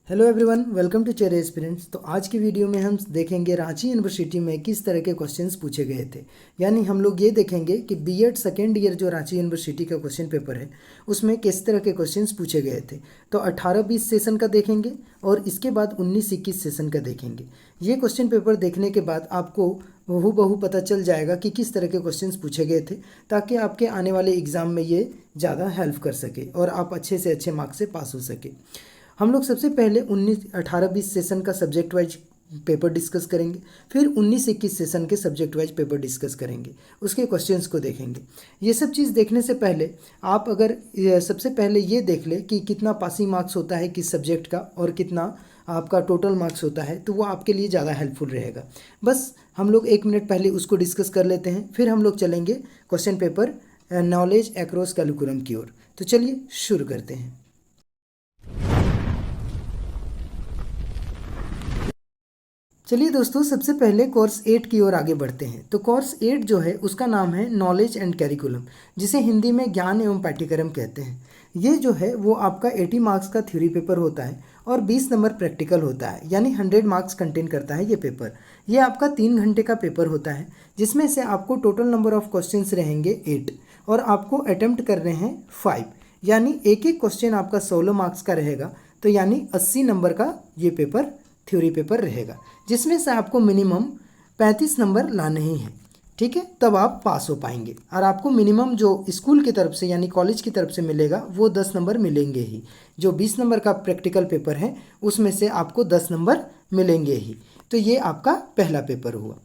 Hello everyone, welcome to chair aspirants. तो आज की वीडियो में हम देखेंगे रांची यूनिवर्सिटी में किस तरह के क्वेश्चंस पूछे गए थे। यानी हम लोग ये देखेंगे कि बीएड सेकेंड ईयर जो रांची यूनिवर्सिटी का क्वेश्चन पेपर है उसमें किस तरह के क्वेश्चंस पूछे गए थे। तो 18-20 सेशन का देखेंगे और इसके बाद 19-21 सेशन का देखेंगे। ये क्वेश्चन पेपर देखने के बाद आपको हूबहू पता चल जाएगा कि किस तरह के क्वेश्चंस पूछे गए थे, ताकि आपके आने वाले एग्ज़ाम में ये ज़्यादा हेल्प कर सके और आप अच्छे से अच्छे मार्क्स से पास हो सके। हम लोग सबसे पहले 18-20 सेशन का सब्जेक्ट वाइज पेपर डिस्कस करेंगे, फिर 19-21 सेशन के सब्जेक्ट वाइज पेपर डिस्कस करेंगे, उसके क्वेश्चंस को देखेंगे। ये सब चीज़ देखने से पहले आप अगर सबसे पहले ये देख ले कि कितना पासिंग मार्क्स होता है किस सब्जेक्ट का और कितना आपका टोटल मार्क्स होता है, तो वो आपके लिए ज़्यादा हेल्पफुल रहेगा। बस हम लोग 1 मिनट पहले उसको डिस्कस कर लेते हैं, फिर हम लोग चलेंगे question paper knowledge across curriculum की ओर। तो चलिए शुरू करते हैं। चलिए दोस्तों, सबसे पहले कोर्स 8 की ओर आगे बढ़ते हैं। तो कोर्स 8 जो है उसका नाम है नॉलेज एंड कैरिकुलम, जिसे हिंदी में ज्ञान एवं पाठ्यक्रम कहते हैं। ये जो है वो आपका 80 मार्क्स का थ्योरी पेपर होता है और 20 नंबर प्रैक्टिकल होता है, यानी 100 मार्क्स कंटेन करता है ये पेपर। ये आपका 3 घंटे का पेपर होता है, जिसमें से आपको टोटल नंबर ऑफ क्वेश्चंस रहेंगे 8 और आपको अटेम्प्ट कर रहे हैं 5, यानी एक एक क्वेश्चन आपका 16 मार्क्स का रहेगा। तो यानी 80 नंबर का ये पेपर थ्योरी पेपर रहेगा, जिसमें से आपको मिनिमम 35 नंबर लाने ही हैं। ठीक है, तब आप पास हो पाएंगे। और आपको मिनिमम जो स्कूल की तरफ से यानी कॉलेज की तरफ से मिलेगा वो 10 नंबर मिलेंगे ही। जो 20 नंबर का प्रैक्टिकल पेपर है उसमें से आपको 10 नंबर मिलेंगे ही। तो ये आपका पहला पेपर हुआ।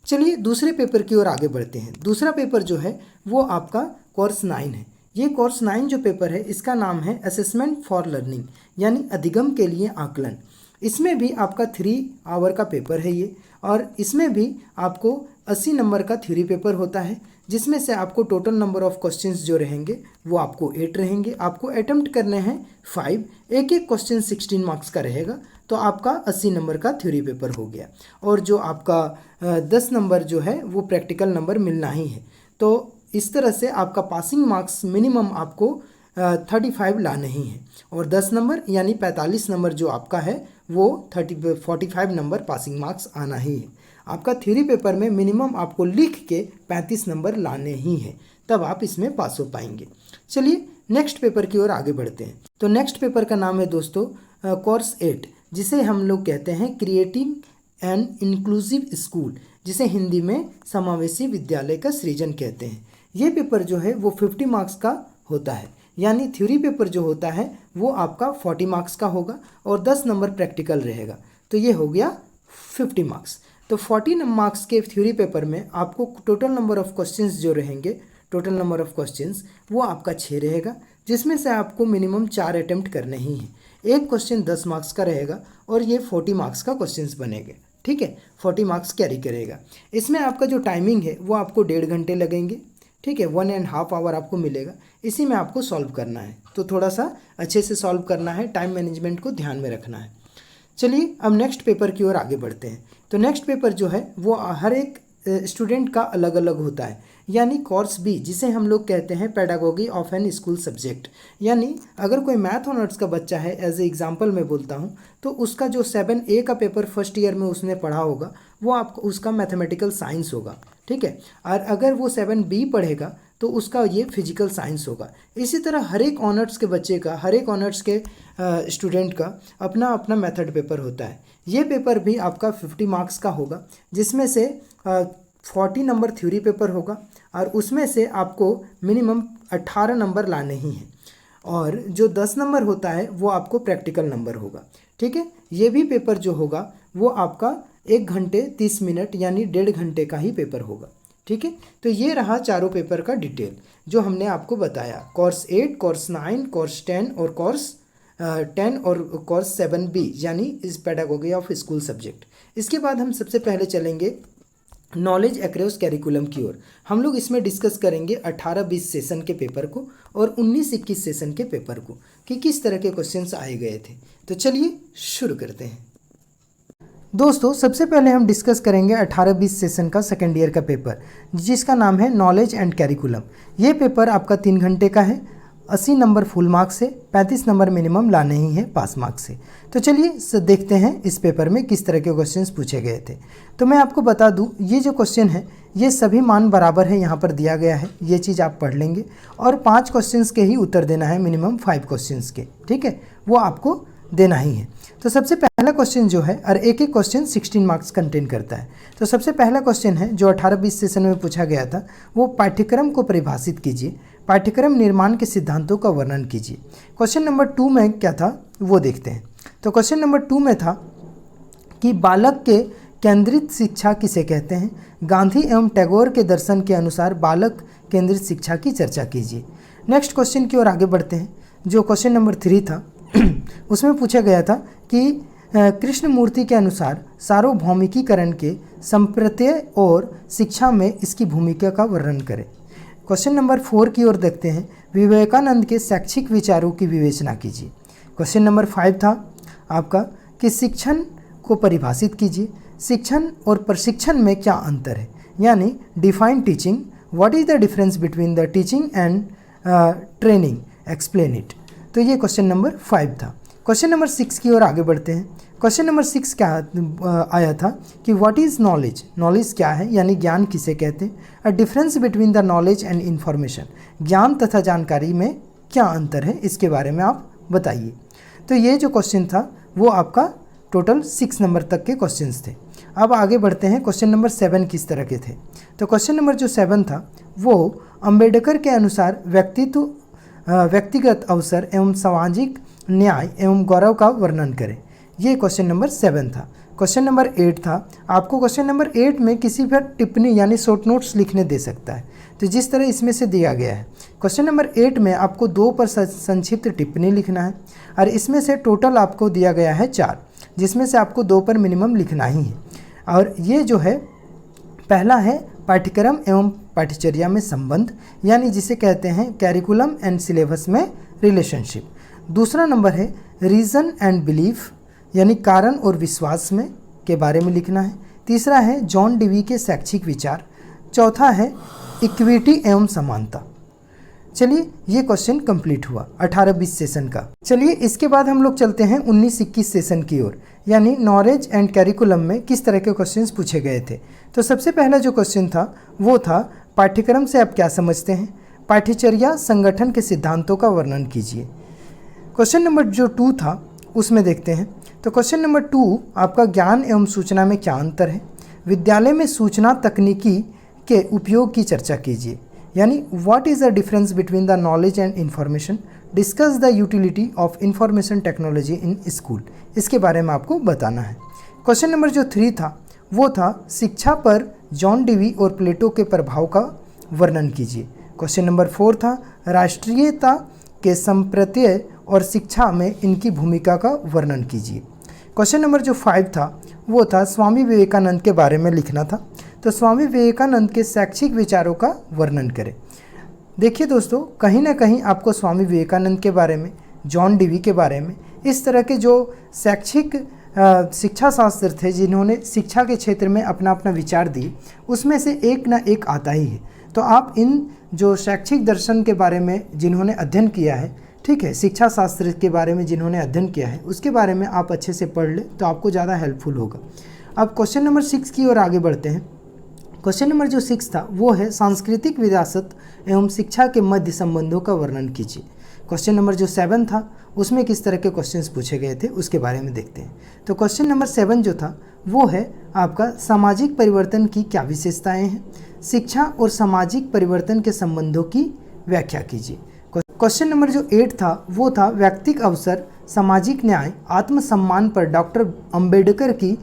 चलिए दूसरे पेपर की ओर आगे बढ़ते हैं। दूसरा पेपर जो है वो आपका कोर्स 9 है। ये कोर्स 9 जो पेपर है इसका नाम है असेसमेंट फॉर लर्निंग, यानी अधिगम के लिए आकलन। इसमें भी आपका 3 आवर का पेपर है ये, और इसमें भी आपको 80 नंबर का थ्योरी पेपर होता है, जिसमें से आपको टोटल नंबर ऑफ क्वेश्चंस जो रहेंगे वो आपको 8 रहेंगे। आपको अटेम्प्ट करने हैं 5, एक एक क्वेश्चन 16 मार्क्स का रहेगा। तो आपका 80 नंबर का थ्योरी पेपर हो गया, और जो आपका 10 नंबर जो है वो प्रैक्टिकल नंबर मिलना ही है। तो इस तरह से आपका पासिंग मार्क्स मिनिमम आपको 35 लाने ही हैं, और 10 नंबर यानी 45 नंबर जो आपका है वो 45 नंबर पासिंग मार्क्स आना ही है। आपका थ्योरी पेपर में मिनिमम आपको लिख के 35 नंबर लाने ही हैं, तब आप इसमें पास हो पाएंगे। चलिए नेक्स्ट पेपर की ओर आगे बढ़ते हैं। तो नेक्स्ट पेपर का नाम है दोस्तों कोर्स 8, जिसे हम लोग कहते हैं क्रिएटिंग एन इंक्लूसिव स्कूल, जिसे हिंदी में समावेशी विद्यालय का सृजन कहते हैं। ये पेपर जो है वो 50 मार्क्स का होता है, यानी थ्योरी पेपर जो होता है वो आपका 40 मार्क्स का होगा और 10 नंबर प्रैक्टिकल रहेगा। तो ये हो गया 50 मार्क्स। तो 40 मार्क्स के थ्योरी पेपर में आपको टोटल नंबर ऑफ क्वेश्चंस जो रहेंगे, टोटल नंबर ऑफ क्वेश्चंस वो आपका 6 रहेगा, जिसमें से आपको मिनिमम 4 अटेम्प्ट करने ही हैं। एक क्वेश्चन 10 मार्क्स का रहेगा और ये 40 मार्क्स का क्वेश्चंस बनेंगे। ठीक है, 40 मार्क्स कैरी करेगा। इसमें आपका जो टाइमिंग है वो आपको 1.5 घंटे लगेंगे। ठीक है, 1.5 आवर आपको मिलेगा। इसी में आपको सॉल्व करना है, तो थोड़ा सा अच्छे से सॉल्व करना है, टाइम मैनेजमेंट को ध्यान में रखना है। चलिए अब नेक्स्ट पेपर की ओर आगे बढ़ते हैं। तो नेक्स्ट पेपर जो है वो हर एक स्टूडेंट का अलग अलग होता है, यानी कोर्स बी, जिसे हम लोग कहते हैं pedagogy of an school subject. यानी अगर कोई मैथ ऑनर्स का बच्चा है, एज ए एग्जांपल मैं बोलता हूँ, तो उसका जो 7A का पेपर फर्स्ट ईयर में उसने पढ़ा होगा वो आपको उसका मैथमेटिकल साइंस होगा। ठीक है, और अगर वो 7B पढ़ेगा तो उसका ये फिजिकल साइंस होगा। इसी तरह हर एक ऑनर्स के बच्चे का, हर एक ऑनर्स के स्टूडेंट का अपना अपना मेथड पेपर होता है। ये पेपर भी आपका 50 मार्क्स का होगा, जिसमें से 40 नंबर थ्योरी पेपर होगा और उसमें से आपको मिनिमम 18 नंबर लाने ही हैं, और जो 10 नंबर होता है वो आपको प्रैक्टिकल नंबर होगा। ठीक है, ये भी पेपर जो होगा वो आपका 1 घंटे 30 मिनट यानी 1.5 घंटे का ही पेपर होगा। ठीक है, तो ये रहा चारों पेपर का डिटेल जो हमने आपको बताया। कोर्स 8, कोर्स 9, कोर्स 10 और कोर्स 7B, यानी इस पेडागोगी ऑफ स्कूल सब्जेक्ट। इसके बाद हम सबसे पहले चलेंगे नॉलेज अक्रॉस कैरिकुलम की ओर। हम लोग इसमें डिस्कस करेंगे 18-20 सेशन के पेपर को और 19-21 सेशन के पेपर को, कि किस तरह के क्वेश्चंस आए गए थे। तो चलिए शुरू करते हैं। दोस्तों सबसे पहले हम डिस्कस करेंगे 18-20 सेशन का सेकेंड ईयर का पेपर, जिसका नाम है नॉलेज एंड कैरिकुलम। ये पेपर आपका 3 घंटे का है 80 नंबर फुल मार्क्स से, 35 नंबर मिनिमम लाने ही है पास मार्क्स से। तो चलिए देखते हैं इस पेपर में किस तरह के क्वेश्चंस पूछे गए थे। तो मैं आपको बता दूं, ये जो क्वेश्चन है ये सभी मान बराबर है, यहाँ पर दिया गया है, ये चीज़ आप पढ़ लेंगे। और 5 क्वेश्चंस के ही उत्तर देना है, मिनिमम 5 क्वेश्चंस के, ठीक है, वो आपको देना ही है। तो सबसे पहला क्वेश्चन जो है, और एक एक क्वेश्चन 16 मार्क्स कंटेन करता है। तो सबसे पहला क्वेश्चन है जो 18-20 सेशन में पूछा गया था, वो पाठ्यक्रम को परिभाषित कीजिए, पाठ्यक्रम निर्माण के सिद्धांतों का वर्णन कीजिए। क्वेश्चन नंबर 2 में क्या था वो देखते हैं। तो क्वेश्चन नंबर 2 में था कि बालक के केंद्रित शिक्षा किसे कहते हैं, गांधी एवं टैगोर के दर्शन के अनुसार बालक केंद्रित शिक्षा की चर्चा कीजिए। नेक्स्ट क्वेश्चन की ओर आगे बढ़ते हैं, जो क्वेश्चन नंबर 3 था उसमें पूछा गया था कि कृष्णमूर्ति के अनुसार सार्वभौमिकीकरण के संप्रत्यय और शिक्षा में इसकी भूमिका का वर्णन करें। क्वेश्चन नंबर 4 की ओर देखते हैं, विवेकानंद के शैक्षिक विचारों की विवेचना कीजिए। क्वेश्चन नंबर 5 था आपका कि शिक्षण को परिभाषित कीजिए, शिक्षण और प्रशिक्षण में क्या अंतर है, यानी define teaching, what is the difference between the teaching and training, explain it. तो ये क्वेश्चन नंबर 5 था। क्वेश्चन नंबर 6 की ओर आगे बढ़ते हैं। क्वेश्चन नंबर 6 क्या आया था कि व्हाट इज़ नॉलेज, नॉलेज क्या है, यानी ज्ञान किसे कहते हैं। A difference between the knowledge and information, ज्ञान तथा जानकारी में क्या अंतर है, इसके बारे में आप बताइए। तो ये जो क्वेश्चन था वो आपका टोटल 6 नंबर तक के क्वेश्चंस थे। अब आगे बढ़ते हैं, क्वेश्चन नंबर 7 किस तरह के थे। तो क्वेश्चन नंबर जो 7 था वो अंबेडकर के अनुसार व्यक्तिगत अवसर एवं सामाजिक न्याय एवं गौरव का वर्णन करें। ये क्वेश्चन नंबर 7 था। क्वेश्चन नंबर 8 था, आपको क्वेश्चन नंबर 8 में किसी पर टिप्पणी यानी शॉर्ट नोट्स लिखने दे सकता है, तो जिस तरह इसमें से दिया गया है। क्वेश्चन नंबर 8 में आपको 2 पर संक्षिप्त टिप्पणी लिखना है, और इसमें से टोटल आपको दिया गया है 4, जिसमें से आपको 2 पर मिनिमम लिखना ही है। और ये जो है पहला है पाठ्यक्रम एवं पाठ्यचर्या में संबंध, यानी जिसे कहते हैं कैरिकुलम एंड सिलेबस में रिलेशनशिप। दूसरा नंबर है रीज़न एंड बिलीफ, यानी कारण और विश्वास में के बारे में लिखना है। तीसरा है जॉन डीवी के शैक्षिक विचार। चौथा है इक्विटी एवं समानता। चलिए ये क्वेश्चन कंप्लीट हुआ 18-20 सेशन का। चलिए इसके बाद हम लोग चलते हैं 19-21 सेशन की ओर, यानी नॉलेज एंड कैरिकुलम में किस तरह के क्वेश्चंस पूछे गए थे। तो सबसे पहला जो क्वेश्चन था वो था पाठ्यक्रम से आप क्या समझते हैं, पाठ्यचर्या संगठन के सिद्धांतों का वर्णन कीजिए। क्वेश्चन नंबर जो 2 था उसमें देखते हैं। तो क्वेश्चन नंबर 2 आपका ज्ञान एवं सूचना में क्या अंतर है, विद्यालय में सूचना तकनीकी के उपयोग की चर्चा कीजिए, यानी what is the difference between the knowledge and information, discuss the utility of information technology in school, इसके बारे में आपको बताना है। क्वेश्चन नंबर जो 3 था वो था शिक्षा पर जॉन डीवी और प्लेटो के प्रभाव का वर्णन कीजिए। क्वेश्चन नंबर 4 था राष्ट्रीयता के संप्रत्यय और शिक्षा में इनकी भूमिका का वर्णन कीजिए। क्वेश्चन नंबर जो 5 था वो था स्वामी विवेकानंद के बारे में लिखना था। तो स्वामी विवेकानंद के शैक्षिक विचारों का वर्णन करें। देखिए दोस्तों, कहीं ना कहीं आपको स्वामी विवेकानंद के बारे में, जॉन डीवी के बारे में, इस तरह के जो शैक्षिक शिक्षा शास्त्र थे जिन्होंने शिक्षा के क्षेत्र में अपना अपना विचार दिए, उसमें से एक ना एक आता ही है। तो आप इन जो शैक्षिक दर्शन के बारे में जिन्होंने अध्ययन किया है, ठीक है, शिक्षा शास्त्र के बारे में जिन्होंने अध्ययन किया है, उसके बारे में आप अच्छे से पढ़ लें तो आपको ज़्यादा हेल्पफुल होगा। अब क्वेश्चन नंबर 6 की ओर आगे बढ़ते हैं। क्वेश्चन नंबर जो 6 था वो है सांस्कृतिक विरासत एवं शिक्षा के मध्य संबंधों का वर्णन कीजिए। क्वेश्चन नंबर जो 7 था उसमें किस तरह के क्वेश्चंस पूछे गए थे उसके बारे में देखते हैं। तो क्वेश्चन नंबर 7 जो था वो है आपका सामाजिक परिवर्तन की क्या विशेषताएं हैं, शिक्षा और सामाजिक परिवर्तन के संबंधों की व्याख्या कीजिए। क्वेश्चन नंबर जो 8 था वो था व्यक्तिगत अवसर, सामाजिक न्याय, आत्मसम्मान पर डॉक्टर अंबेडकर की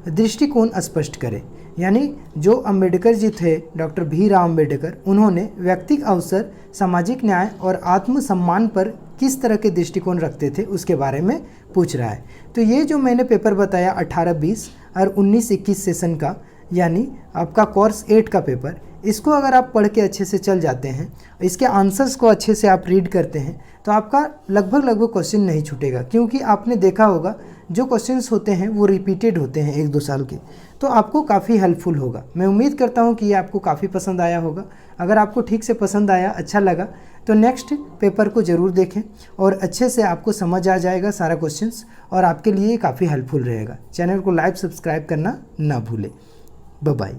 दृष्टिकोण स्पष्ट करें, यानी जो अंबेडकर जी थे, डॉक्टर भीमराव अंबेडकर, उन्होंने व्यक्तिगत अवसर, सामाजिक न्याय और आत्मसम्मान पर किस तरह के दृष्टिकोण रखते थे उसके बारे में पूछ रहा है। तो ये जो मैंने पेपर बताया 18-20 और 19-21 सेशन का, यानी आपका कोर्स 8 का पेपर, इसको अगर आप पढ़ के अच्छे से चल जाते हैं, इसके आंसर्स को अच्छे से आप रीड करते हैं, तो आपका लगभग क्वेश्चन नहीं छूटेगा, क्योंकि आपने देखा होगा जो क्वेश्चंस होते हैं वो रिपीटेड होते हैं 1-2 साल के, तो आपको काफ़ी हेल्पफुल होगा। मैं उम्मीद करता हूँ कि ये आपको काफ़ी पसंद आया होगा। अगर आपको ठीक से पसंद आया, अच्छा लगा, तो नेक्स्ट पेपर को ज़रूर देखें और अच्छे से आपको समझ आ जाएगा सारा क्वेश्चंस और आपके लिए काफ़ी हेल्पफुल रहेगा। चैनल को लाइक सब्सक्राइब करना ना भूलें। Bye bye.